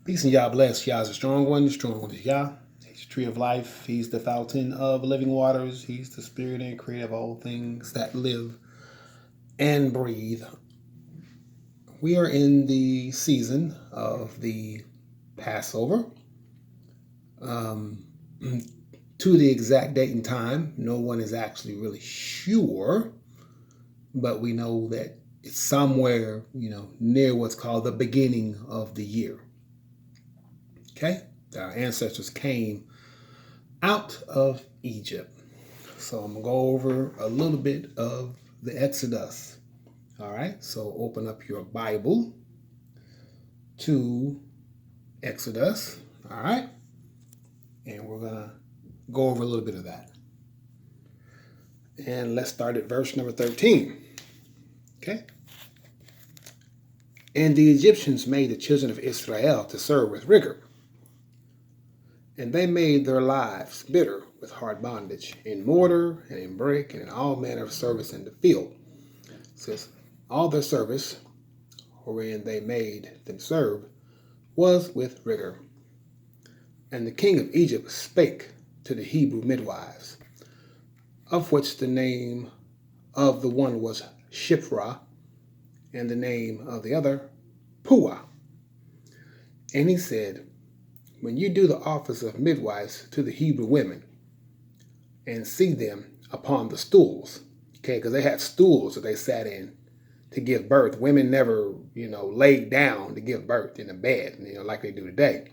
Peace and Yah bless. Yah's a strong one. The strong one is Yah. He's the tree of life. He's the fountain of living waters. He's the spirit and creator of all things that live and breathe. We are in the season of the Passover. To the exact date and time, no one is actually really sure, but we know that it's somewhere, near what's called the beginning of the year. Okay? Our ancestors came out of Egypt. So I'm going to go over a little bit of the Exodus. All right? So open up your Bible to Exodus. All right? And we're going to go over a little bit of that. And let's start at verse number 13. Okay? And the Egyptians made the children of Israel to serve with rigor. And they made their lives bitter with hard bondage, in mortar and in brick and in all manner of service in the field. It says, all their service, wherein they made them serve, was with rigor. And the king of Egypt spake to the Hebrew midwives, of which the name of the one was Shiphrah, and the name of the other Puah. And he said, when you do the office of midwives to the Hebrew women, and see them upon the stools, okay, because they had stools that they sat in to give birth. Women never, laid down to give birth in a bed, like they do today.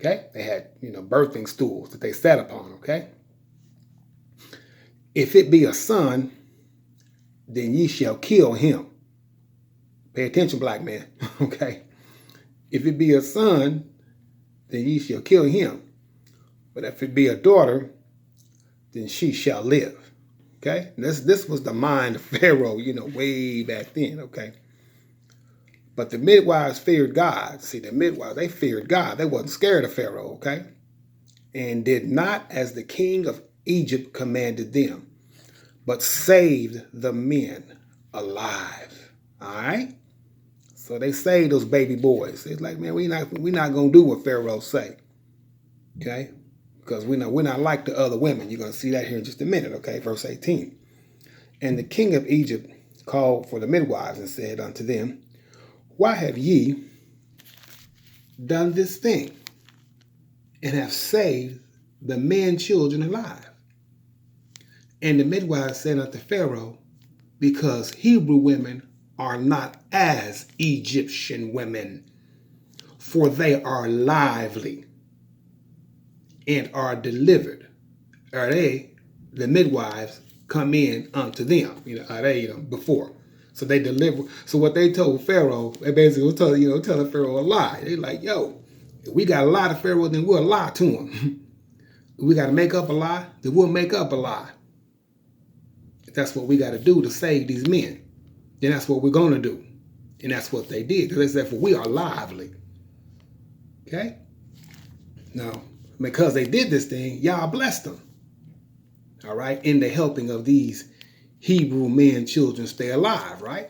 Okay, they had, birthing stools that they sat upon. Okay, if it be a son, then ye shall kill him. Pay attention, black man. Okay, if it be a son, then ye shall kill him. But if it be a daughter, then she shall live. Okay? This was the mind of Pharaoh, way back then, okay? But the midwives feared God. See, the midwives, they feared God. They wasn't scared of Pharaoh, okay? And did not as the king of Egypt commanded them, but saved the men alive. All right? So they saved those baby boys. It's like, man, we're not gonna do what Pharaoh say. Okay? Because we're not like the other women. You're going to see that here in just a minute, okay? Verse 18. And the king of Egypt called for the midwives and said unto them, why have ye done this thing, and have saved the men children alive? And the midwives said unto Pharaoh, because Hebrew women are not as Egyptian women, for they are lively and are delivered. Are they, the midwives, come in unto them? Are they, before? So they deliver. So what they told Pharaoh, they basically was telling Pharaoh a lie. They like, yo, if we got to lie to Pharaoh, then we'll lie to him. If we got to make up a lie, then we'll make up a lie. If that's what we got to do to save these men, then that's what we're going to do. And that's what they did. Because they said, for we are lively. Okay? Now, because they did this thing, Yah blessed them. All right? In the helping of these Hebrew men, children stay alive, right?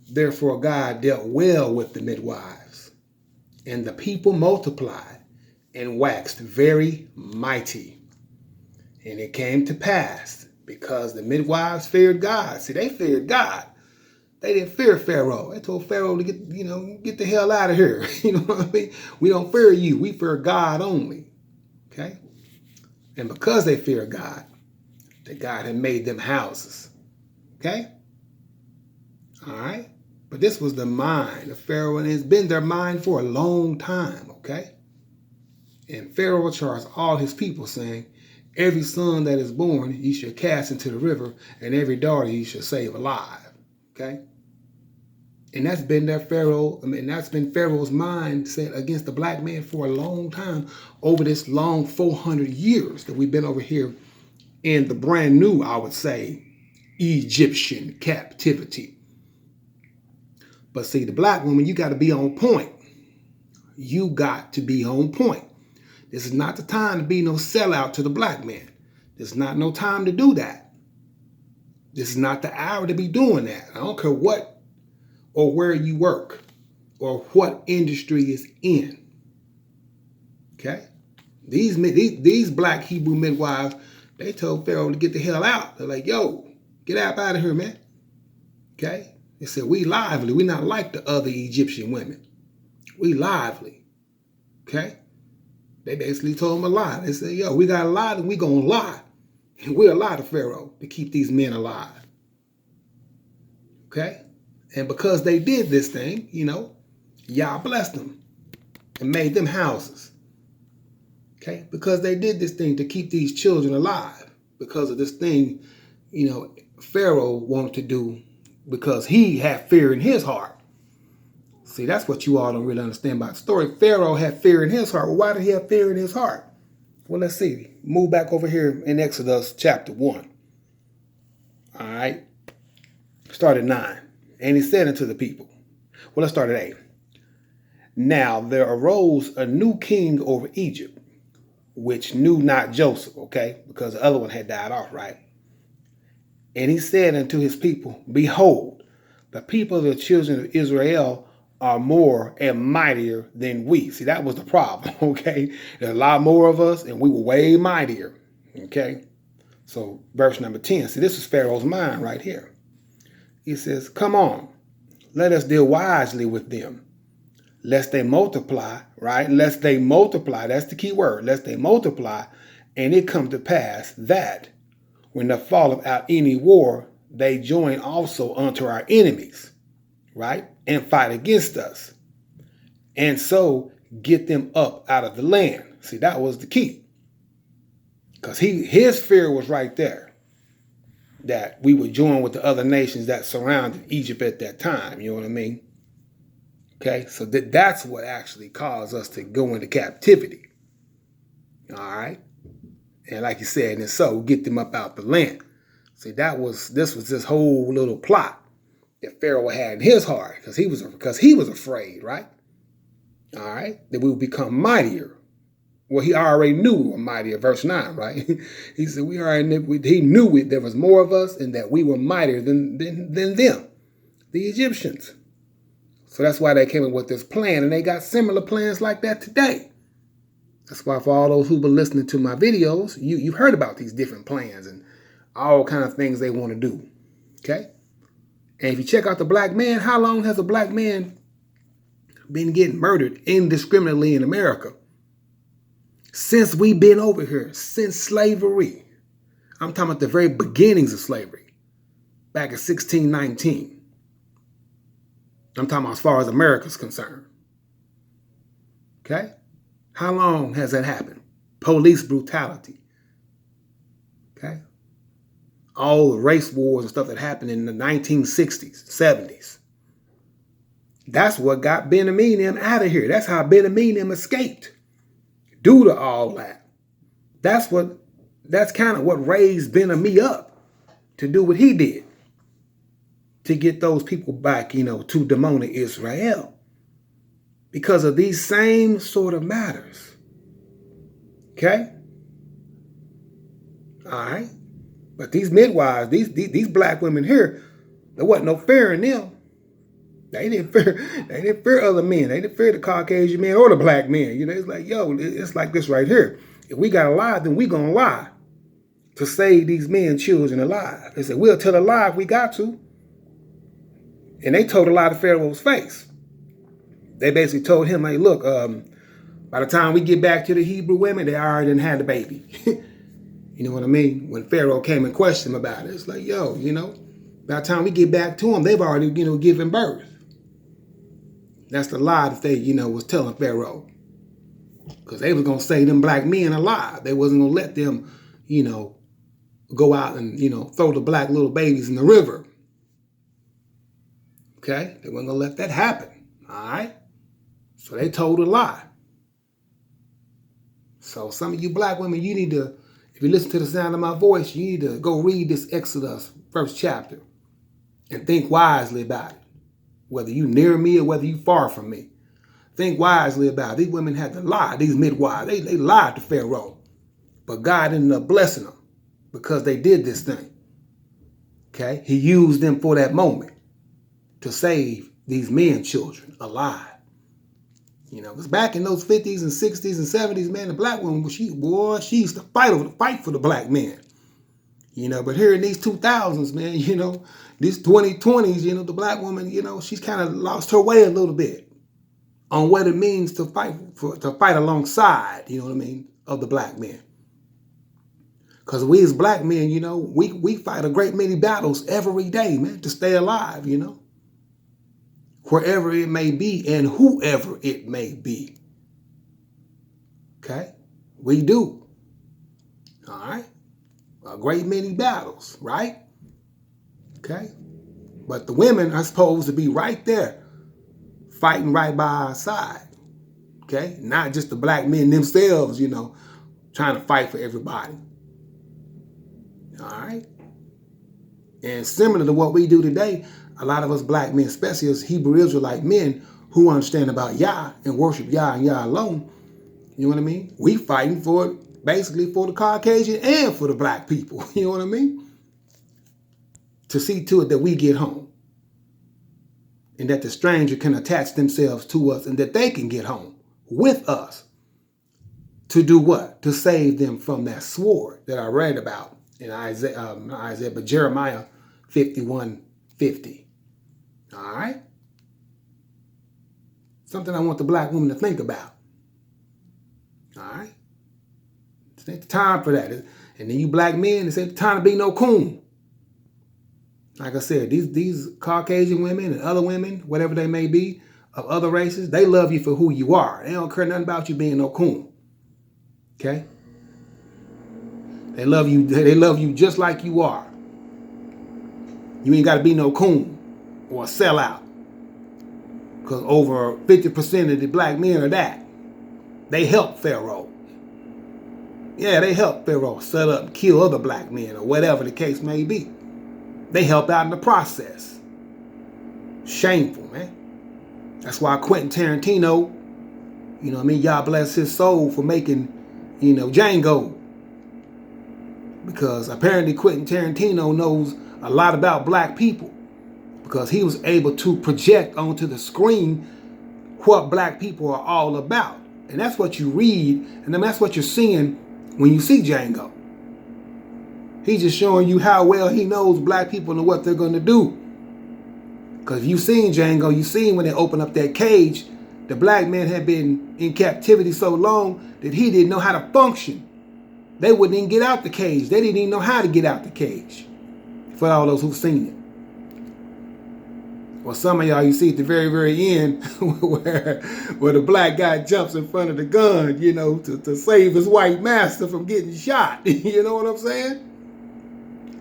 Therefore, God dealt well with the midwives, and the people multiplied and waxed very mighty. And it came to pass, because the midwives feared God. See, they feared God. They didn't fear Pharaoh. They told Pharaoh to get the hell out of here. You know what I mean? We don't fear you. We fear God only. Okay? And because they fear God, that God had made them houses. Okay? All right? But this was the mind of Pharaoh, and it's been their mind for a long time. Okay? And Pharaoh charged all his people, saying, every son that is born ye shall cast into the river, and every daughter ye shall save alive. Okay? And that's been that's been Pharaoh's mindset against the black man for a long time, over this long 400 years that we've been over here in the brand new, I would say, Egyptian captivity. But see, the black woman, you got to be on point. You got to be on point. This is not the time to be no sellout to the black man. This is not no time to do that. This is not the hour to be doing that. I don't care what or where you work or what industry is in. Okay? These black Hebrew midwives, they told Pharaoh to get the hell out. They're like, yo, get out of here, man. Okay? They said, we lively. We not like the other Egyptian women. We lively. Okay? They basically told him a lie. They said, yo, we got to lie and we going to lie. And we'll lie to Pharaoh to keep these men alive. Okay? And because they did this thing, Yah blessed them and made them houses. Okay? Because they did this thing to keep these children alive. Because of this thing, Pharaoh wanted to do because he had fear in his heart. See, that's what you all don't really understand about the story. Pharaoh had fear in his heart. Well, why did he have fear in his heart? Well, let's see. Move back over here in Exodus chapter 1. All right. Start at 9. And he said unto the people. Well, let's start at 8. Now there arose a new king over Egypt, which knew not Joseph, okay? Because the other one had died off, right? And he said unto his people, behold, the people of the children of Israel are more and mightier than we. See, that was the problem, okay? There's a lot more of us, and we were way mightier, okay? So verse number 10. See, this is Pharaoh's mind right here. He says, come on, let us deal wisely with them, lest they multiply, right? Lest they multiply, that's the key word, lest they multiply, and it come to pass that when there falleth out any war, they join also unto our enemies, right? And fight against us. And so get them up out of the land. See, that was the key. Because his fear was right there. That we would join with the other nations that surrounded Egypt at that time. You know what I mean? Okay, so that's what actually caused us to go into captivity. All right? And like you said, and so get them up out the land. See, this was this whole little plot that Pharaoh had in his heart, because he was afraid, right? All right, that we would become mightier. Well, he already knew we were mightier, verse 9, right? He said he knew there was more of us and that we were mightier than them, the Egyptians. So that's why they came up with this plan, and they got similar plans like that today. That's why for all those who've been listening to my videos, you've heard about these different plans and all kind of things they want to do, okay? And if you check out the black man, how long has a black man been getting murdered indiscriminately in America? Since we've been over here, since slavery. I'm talking about the very beginnings of slavery, back in 1619. I'm talking about as far as America's concerned. Okay? How long has that happened? Police brutality. Okay? All the race wars and stuff that happened in the 1960s, 70s. That's what got Ben Amin them out of here. That's how Ben Amin them escaped. Due to all that. That's kind of what raised Ben Amin up to do what he did. To get those people back, to Demona Israel. Because of these same sort of matters. Okay? All right? But these midwives, these black women here, there wasn't no fear in them. They didn't fear other men. They didn't fear the Caucasian men or the black men. It's like, yo, it's like this right here. If we got to lie, then we going to lie to save these men, children alive. They said, we'll tell a lie if we got to. And they told a lie to Pharaoh's face. They basically told him, like, look, by the time we get back to the Hebrew women, they already done had the baby. You know what I mean? When Pharaoh came and questioned him about it, it's like, yo, by the time we get back to them, they've already, given birth. That's the lie that they, was telling Pharaoh. Because they was going to say them black men alive. They wasn't going to let them, go out and, throw the black little babies in the river. Okay? They weren't going to let that happen. All right? So they told a lie. So some of you black women, you need to, if you listen to the sound of my voice, you need to go read this Exodus first chapter and think wisely about it. Whether you near me or whether you far from me. Think wisely about it. These women had to lie. These midwives, they lied to Pharaoh. But God ended up blessing them because they did this thing. Okay? He used them for that moment to save these men children alive. You know, because back in those 50s and 60s and 70s, man, the black woman, she used to fight for the black man. You know, but here in these 2000s, man, you know, these 2020s, you know, the black woman, you know, she's kind of lost her way a little bit on what it means to fight alongside, you know what I mean, of the black man. Because we as black men, you know, we fight a great many battles every day, man, to stay alive, you know, wherever it may be and whoever it may be. Okay? We do. All right? A great many battles, right? Okay? But the women are supposed to be right there, fighting right by our side. Okay? Not just the black men themselves, you know, trying to fight for everybody. All right? And similar to what we do today, a lot of us black men, especially as Hebrew Israelite men who understand about Yah and worship Yah and Yah alone, you know what I mean? We fighting for, basically for the Caucasian and for the black people, you know what I mean? To see to it that we get home. And that the stranger can attach themselves to us and that they can get home with us. To do what? To save them from that sword that I read about in Jeremiah 51:50. All right? Something I want the black woman to think about. All right? It's not the time for that. And then you black men, it's not the time to be no coon. Like I said, these Caucasian women and other women, whatever they may be, of other races, they love you for who you are. They don't care nothing about you being no coon. Okay? They love you just like you are. You ain't got to be no coon or a sellout. Because over 50% of the black men are that. They help Pharaoh. Yeah, they help Pharaoh set up and kill other black men or whatever the case may be. They help out in the process. Shameful, man. That's why Quentin Tarantino, you know what I mean, y'all bless his soul for making, you know, Django. Because apparently Quentin Tarantino knows a lot about black people. Because he was able to project onto the screen what black people are all about. And that's what you read, and then that's what you're seeing when you see Django. He's just showing you how well he knows black people and what they're going to do. Because if you've seen Django, you've seen when they open up that cage, the black man had been in captivity so long that he didn't know how to function. They wouldn't even get out the cage. They didn't even know how to get out the cage. For all those who've seen it. Or some of y'all, you see at the very, very end where the black guy jumps in front of the gun, you know, to save his white master from getting shot. You know what I'm saying?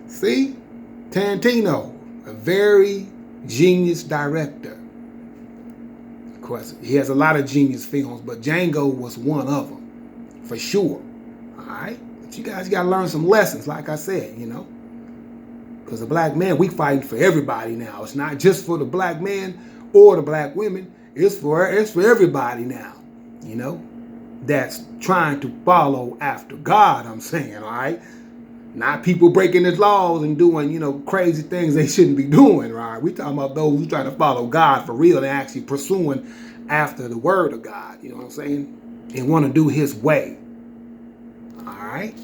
See? Tarantino, a very genius director. Of course, he has a lot of genius films, but Django was one of them, for sure. All right? But you guys got to learn some lessons, like I said, you know. Because the black man, we fighting for everybody now. It's not just for the black men or the black women. It's for everybody now, you know, that's trying to follow after God, I'm saying, all right? Not people breaking his laws and doing, you know, crazy things they shouldn't be doing, right? We talking about those who try to follow God for real and actually pursuing after the word of God, you know what I'm saying? And want to do his way, all right?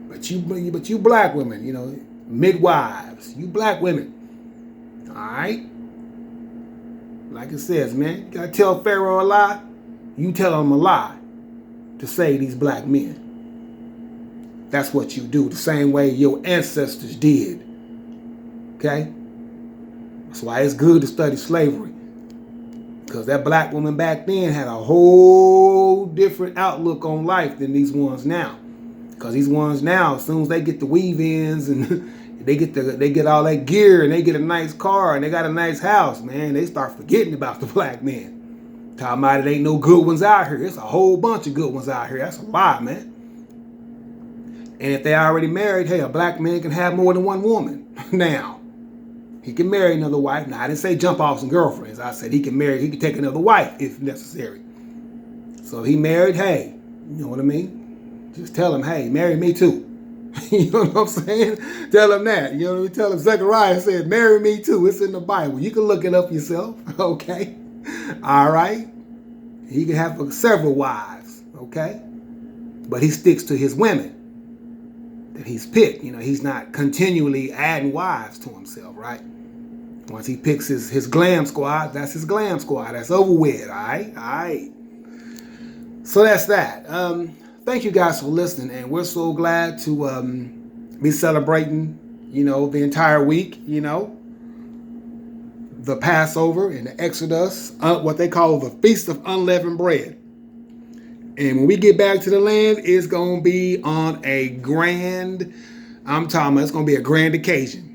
But you black women, you know, midwives, you black women, all right? Like it says, man, you gotta tell Pharaoh a lie, you tell him a lie to save these black men. That's what you do, the same way your ancestors did, okay? That's why it's good to study slavery, because that black woman back then had a whole different outlook on life than these ones now. Because these ones now, as soon as they get the weave-ins and they get all that gear and they get a nice car and they got a nice house, man, they start forgetting about the black man. Talking about it ain't no good ones out here. It's a whole bunch of good ones out here. That's a lie, man. And if they already married, hey, a black man can have more than one woman now. He can marry another wife. Now, I didn't say jump off some girlfriends. I said he can take another wife if necessary. So he married, hey, you know what I mean? Just tell him, hey, marry me too. You know what I'm saying? Tell him that. You know what I mean? Tell him Zechariah said, marry me too. It's in the Bible. You can look it up yourself. Okay? All right? He can have several wives, okay? But he sticks to his women that he's picked. He's not continually adding wives to himself, right? Once he picks his glam squad, that's his glam squad. That's over with, all right? All right. So that's that. Thank you guys for listening, and we're so glad to be celebrating, the entire week, the Passover and the Exodus, what they call the Feast of Unleavened Bread. And when we get back to the land, it's going to be on a grand, it's going to be a grand occasion.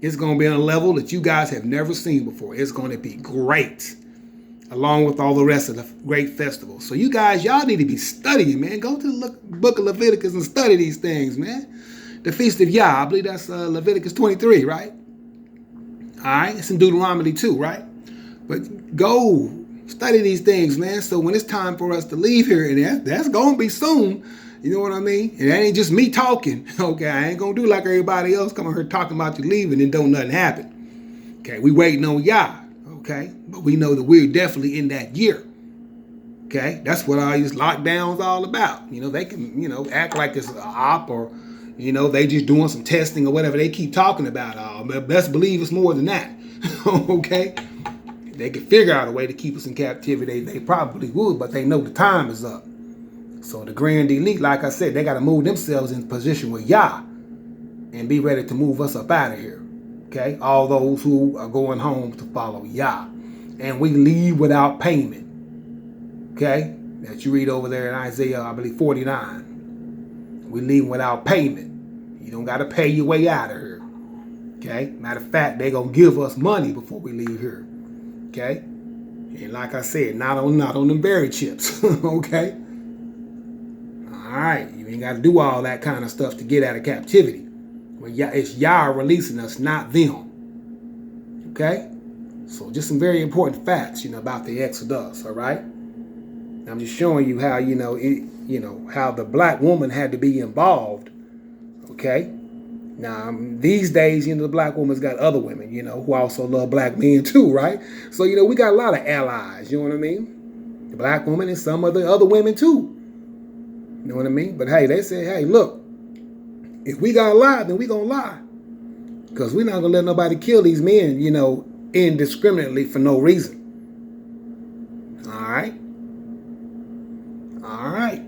It's going to be on a level that you guys have never seen before. It's going to be great, along with all the rest of the great festivals. So you guys, y'all need to be studying, man. Go to the book of Leviticus and study these things, man. The Feast of Yah, I believe that's Leviticus 23, right? All right, it's in Deuteronomy 2, right? But go study these things, man. So when it's time for us to leave here, and that's going to be soon, you know what I mean? And that ain't just me talking, okay? I ain't going to do like everybody else coming here talking about you leaving and don't nothing happen. Okay, we waiting on Yah, okay? But we know that we're definitely in that year, okay? That's what all these lockdowns all about. They can, act like it's an op or, they just doing some testing or whatever they keep talking about. But best believe it's more than that, okay? They could figure out a way to keep us in captivity. They probably would, but they know the time is up. So the grand elite, like I said, they got to move themselves in position with Yah and be ready to move us up out of here. Okay? All those who are going home to follow Yah. And we leave without payment. Okay? That you read over there in Isaiah, I believe, 49. We leave without payment. You don't got to pay your way out of here. Okay? Matter of fact, they're going to give us money before we leave here. Okay? And like I said, not on them berry chips. Okay? All right, you ain't got to do all that kind of stuff to get out of captivity. Well, it's Yah releasing us, not them. Okay? So just some very important facts, about the Exodus, all right? I'm just showing you how, how the black woman had to be involved, okay? Now, these days, the black woman's got other women, who also love black men too, right? So, we got a lot of allies, you know what I mean? The black woman and some of the other women too. You know what I mean? But hey, they say, hey, look, if we got to lie, then we going to lie. Because we're not going to let nobody kill these men, indiscriminately for no reason. All right? All right.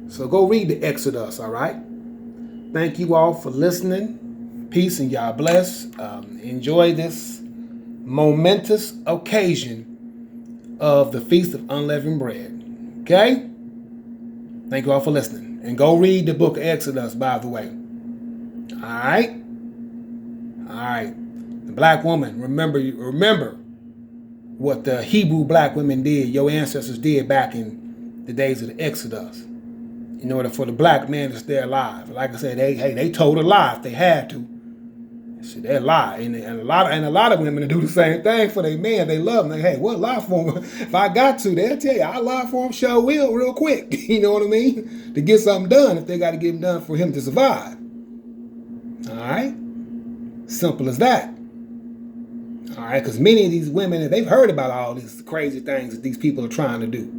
So go read the Exodus, all right? Thank you all for listening. Peace and Yah bless. Enjoy this momentous occasion of the Feast of Unleavened Bread. Okay? Thank you all for listening. And go read the book of Exodus, by the way. All right? All right. The black woman, remember what the Hebrew black women did, your ancestors did back in the days of the Exodus. In order for the black man to stay alive. Like I said, they told a lie if they had to. So they lie. And a lot of women do the same thing for their men. They love them. Hey, we'll lie for them. If I got to, they'll tell you, I'll lie for them, sure will, real quick. You know what I mean? To get something done if they got to get it done for him to survive. All right? Simple as that. All right? Because many of these women, they've heard about all these crazy things that these people are trying to do.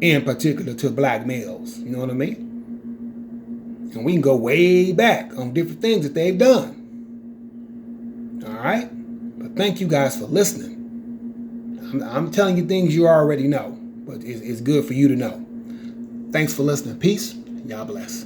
In particular to black males. You know what I mean? And we can go way back on different things that they've done. All right? But thank you guys for listening. I'm telling you things you already know, but it's good for you to know. Thanks for listening. Peace. Y'all bless.